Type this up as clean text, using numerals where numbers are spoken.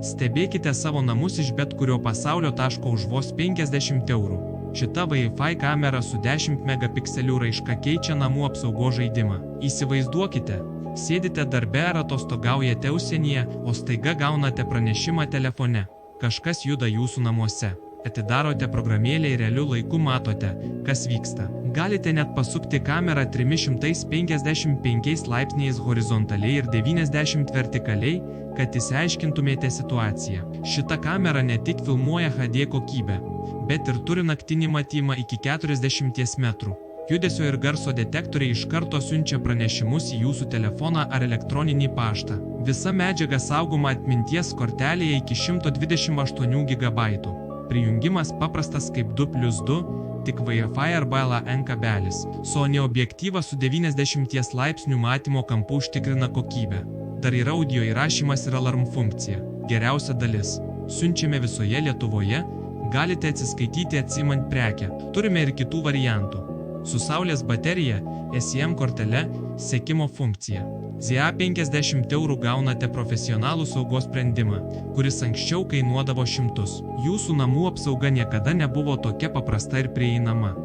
Stebėkite savo namus iš bet kurio pasaulio taško už vos 50 eurų. Šita Wi-Fi kamera su 10 megapikselių raiška keičia namų apsaugos žaidimą. Įsivaizduokite, sėdite darbe ar atostogaujate užsienyje, o staiga gaunate pranešimą telefone. Kažkas juda jūsų namuose. Atidarote programėlę ir realiu laiku matote, kas vyksta. Galite net pasukti kamerą 355 laipsniais horizontaliai ir 90 vertikaliai, kad išsiaiškintumėte situaciją. Šita kamera ne tik filmuoja HD kokybę, bet ir turi naktinį matymą iki 40 metrų. Judesio ir garso detektoriai iš karto siunčia pranešimus į jūsų telefoną ar elektroninį paštą. Visa medžiaga saugoma atminties kortelėje iki 128 GB. Prijungimas paprastas kaip 2+2, tik Wi-Fi arba LAN kabelis. Sony objektyvas su 90 laipsnių matymo kampu užtikrina kokybę. Dar yra audio įrašymas ir alarm funkcija. Geriausia dalis. Siunčiame visoje Lietuvoje, galite atsiskaityti atsimant prekę. Turime ir kitų variantų. Su saulės baterija, SIM kortele, sekimo funkcija. ZA 50 eurų gaunate profesionalų saugos sprendimą, kuris anksčiau kainuodavo šimtus. Jūsų namų apsauga niekada nebuvo tokia paprasta ir prieinama.